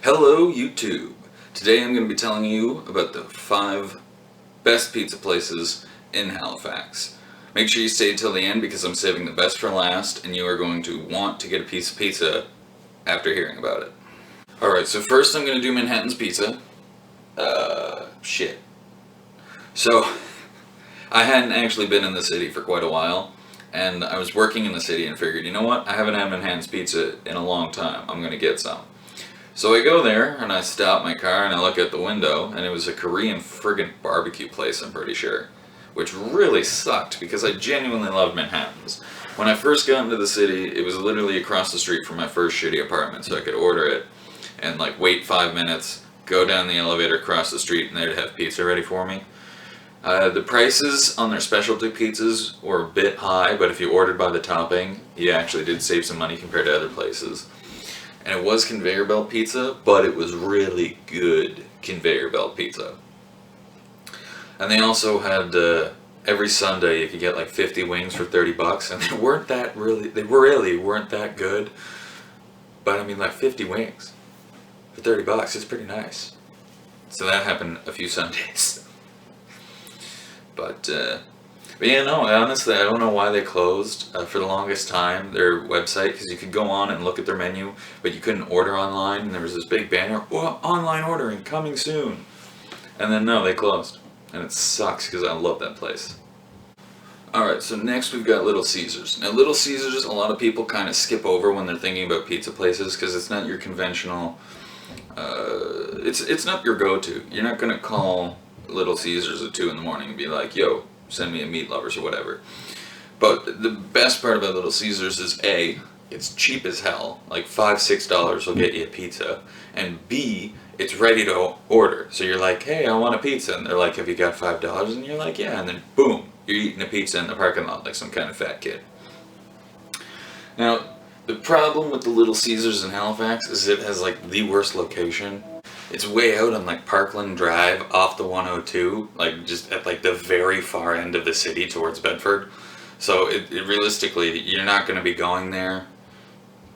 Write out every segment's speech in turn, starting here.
Hello YouTube! Today I'm going to be telling you about the 5 best pizza places in Halifax. Make sure you stay till the end because I'm saving the best for last and you are going to want to get a piece of pizza after hearing about it. Alright, so first I'm going to do Manhattan's Pizza. Shit. So, I hadn't actually been in the city for quite a while and I was working in the city and figured, you know what, I haven't had Manhattan's Pizza in a long time, I'm going to get some. So I go there and I stop my car and I look out the window and it was a Korean friggin' barbecue place, I'm pretty sure. Which really sucked because I genuinely loved Manhattan's. When I first got into the city, it was literally across the street from my first shitty apartment, so I could order it and like wait 5 minutes, go down the elevator across the street and they'd have pizza ready for me. The prices on their specialty pizzas were a bit high, but if you ordered by the topping, you actually did save some money compared to other places. And it was conveyor belt pizza, but it was really good conveyor belt pizza. And they also had, every Sunday you could get like 50 wings for 30 bucks, and they really weren't that good. But I mean, like 50 wings for 30 bucks is pretty nice. So that happened a few Sundays. But yeah, no, honestly, I don't know why they closed for the longest time, their website, because you could go on and look at their menu, but you couldn't order online, and there was this big banner, oh, online ordering, coming soon. And then, no, they closed. And it sucks, because I love that place. Alright, so next we've got Little Caesars. Now, Little Caesars, a lot of people kind of skip over when they're thinking about pizza places, because it's not your conventional, it's not your go-to. You're not going to call Little Caesars at 2 in the morning and be like, yo, send me a meat lovers or whatever. But the best part about Little Caesars is A, it's cheap as hell, like $5-6 will get you a pizza, and B, it's ready to order. So you're like, hey, I want a pizza, and they're like, have you got $5? And you're like, yeah, and then boom, you're eating a pizza in the parking lot like some kind of fat kid. Now, the problem with the Little Caesars in Halifax is it has like the worst location. It's way out on like Parkland Drive off the 102, like just at like the very far end of the city towards Bedford. So it realistically, you're not going to be going there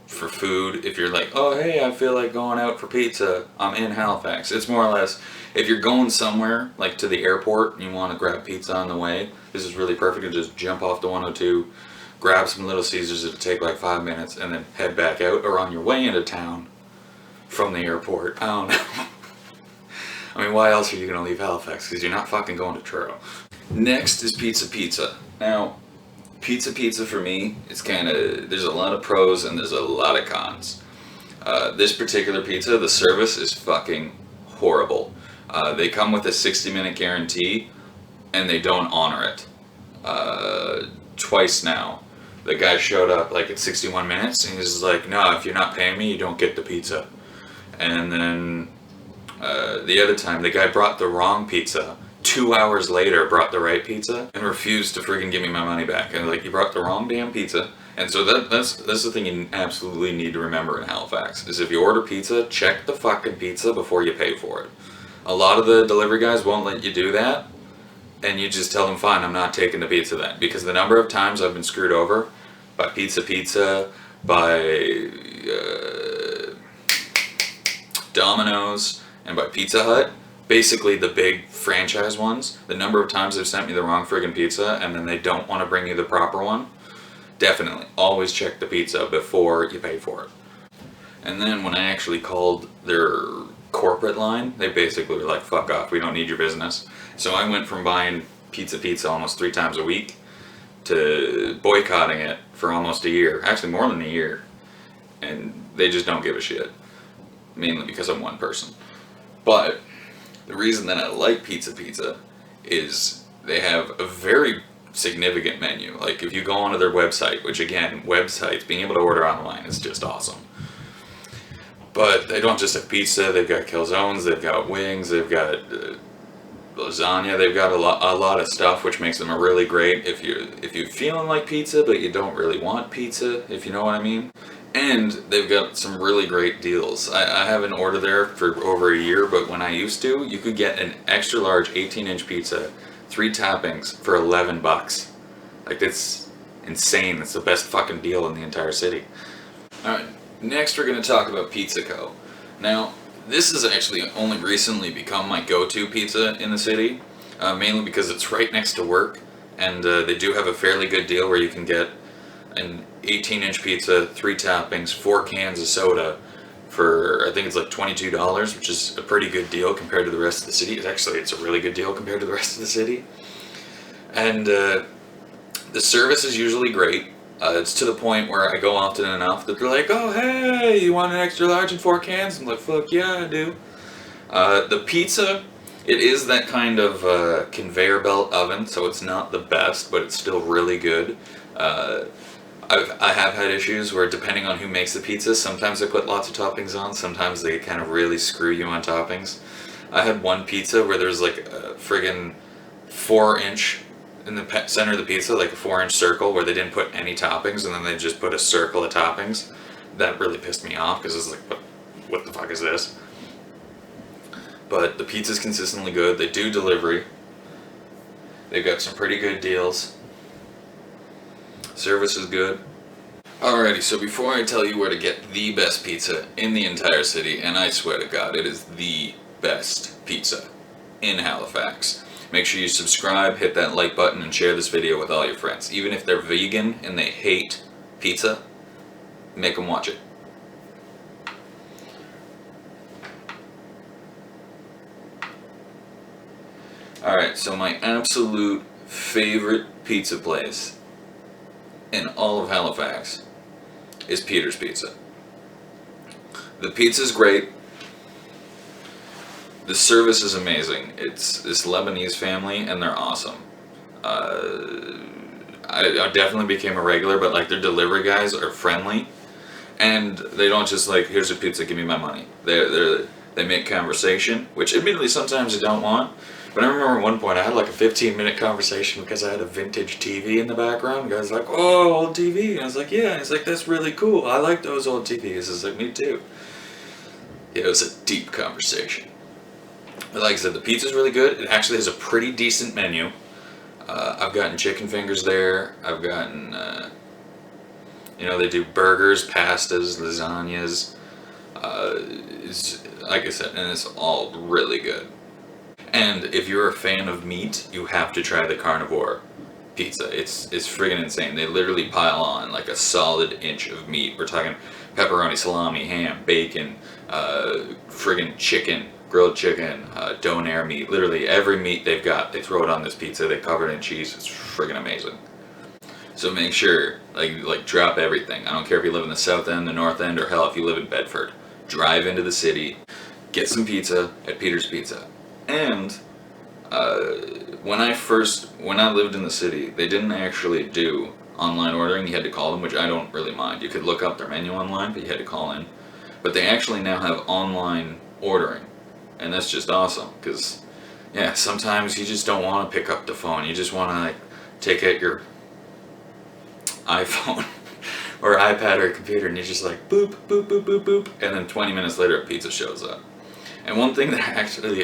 for food if you're like, oh hey, I feel like going out for pizza, I'm in Halifax. It's more or less, if you're going somewhere, like to the airport, and you want to grab pizza on the way, this is really perfect to just jump off the 102, grab some Little Caesars, it'll take like 5 minutes, and then head back out, or on your way into town from the airport. I don't know. I mean, why else are you going to leave Halifax? Because you're not fucking going to Truro. Next is Pizza Pizza. Now, Pizza for me, it's kind of, there's a lot of pros and there's a lot of cons. This particular pizza, the service is fucking horrible. They come with a 60-minute guarantee and they don't honor it. Twice now. The guy showed up like at 61 minutes and he's like, no, if you're not paying me, you don't get the pizza. And then the other time, the guy brought the wrong pizza. 2 hours later, brought the right pizza and refused to friggin' give me my money back. And like, you brought the wrong damn pizza. And so that's the thing you absolutely need to remember in Halifax, is if you order pizza, check the fucking pizza before you pay for it. A lot of the delivery guys won't let you do that, and you just tell them, fine, I'm not taking the pizza then. Because the number of times I've been screwed over by Pizza, by Domino's, and by Pizza Hut, basically the big franchise ones, the number of times they've sent me the wrong friggin' pizza and then they don't want to bring you the proper one, definitely, always check the pizza before you pay for it. And then when I actually called their corporate line, they basically were like, fuck off, we don't need your business. So I went from buying Pizza almost 3 times a week to boycotting it for almost a year, actually more than a year, and they just don't give a shit, mainly because I'm one person. But the reason that I like Pizza is they have a very significant menu. Like if you go onto their website, which again, websites, being able to order online is just awesome. But they don't just have pizza, they've got calzones, they've got wings, they've got lasagna, they've got a lot of stuff, which makes them a really great if you're feeling like pizza but you don't really want pizza, if you know what I mean. And they've got some really great deals. I haven't ordered there for over a year, but when I used to, you could get an extra large 18-inch pizza, 3 toppings for 11 bucks. Like, that's insane. That's the best fucking deal in the entire city. Alright, next we're going to talk about Pizza Co. Now, This has actually only recently become my go-to pizza in the city, mainly because it's right next to work, and they do have a fairly good deal where you can get an 18-inch pizza, 3 toppings, 4 cans of soda for, I think it's like $22, which is a pretty good deal compared to the rest of the city. It's a really good deal compared to the rest of the city. And the service is usually great. It's to the point where I go often enough that they're like, "Oh, hey, you want an extra large and 4 cans?" I'm like, "Fuck yeah, I do." The pizza, it is that kind of conveyor belt oven, so it's not the best, but it's still really good. I have had issues where, depending on who makes the pizza, sometimes they put lots of toppings on, sometimes they kind of really screw you on toppings. I had one pizza where there's like a friggin' 4-inch in the center of the pizza, like a 4-inch circle where they didn't put any toppings, and then they just put a circle of toppings. That really pissed me off because it's like, what the fuck is this? But the pizza's consistently good. They do delivery. They've got some pretty good deals. Service is good. Alrighty, so before I tell you where to get the best pizza in the entire city, and I swear to God, it is the best pizza in Halifax, make sure you subscribe, hit that like button, and share this video with all your friends. Even if they're vegan and they hate pizza, make them watch it. Alright, so my absolute favorite pizza place in all of Halifax is Peter's Pizza. The pizza's great. The service is amazing. It's this Lebanese family, and they're awesome. I definitely became a regular, but like their delivery guys are friendly, and they don't just like, "Here's your pizza, give me my money." They make conversation, which admittedly sometimes I don't want. But I remember at one point I had like a 15-minute conversation because I had a vintage TV in the background. The guy's like, "Oh, old TV." And I was like, "Yeah." And he's like, "That's really cool. I like those old TVs." I was like, "Me too." Yeah, it was a deep conversation. But like I said, the pizza's really good. It actually has a pretty decent menu. I've gotten chicken fingers there. I've gotten, they do burgers, pastas, lasagnas. It's, like I said, and it's all really good. And if you're a fan of meat, you have to try the carnivore pizza. It's friggin' insane. They literally pile on like a solid inch of meat. We're talking pepperoni, salami, ham, bacon, friggin' chicken, grilled chicken, donair meat. Literally every meat they've got, they throw it on this pizza. They cover it in cheese. It's friggin' amazing. So make sure, like drop everything. I don't care if you live in the South End, the North End, or hell, if you live in Bedford. Drive into the city, get some pizza at Peter's Pizza. And when I lived in the city, they didn't actually do online ordering. You had to call them, which I don't really mind. You could look up their menu online, but you had to call in. But they actually now have online ordering, and that's just awesome. Because yeah, sometimes you just don't want to pick up the phone. You just want to like take out your iPhone or iPad or computer, and you're just like boop boop boop boop boop, and then 20 minutes later a pizza shows up. And one thing that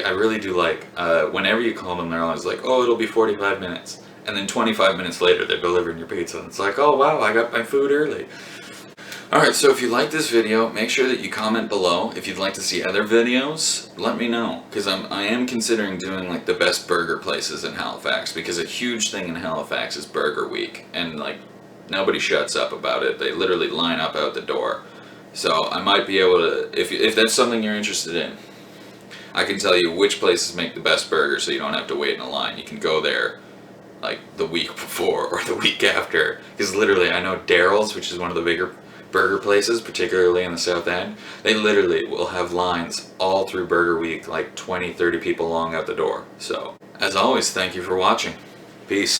I really do like, whenever you call them, they're always like, "Oh, it'll be 45 minutes." And then 25 minutes later, they're delivering your pizza. And it's like, "Oh, wow, I got my food early." Alright, so if you like this video, make sure that you comment below. If you'd like to see other videos, let me know. Because I am considering doing like the best burger places in Halifax. Because a huge thing in Halifax is Burger Week. And like, nobody shuts up about it. They literally line up out the door. So I might be able to, if that's something you're interested in, I can tell you which places make the best burgers so you don't have to wait in a line. You can go there like the week before or the week after. Because literally, I know Daryl's, which is one of the bigger burger places, particularly in the South End, they literally will have lines all through Burger Week, like 20, 30 people long out the door. So, as always, thank you for watching. Peace.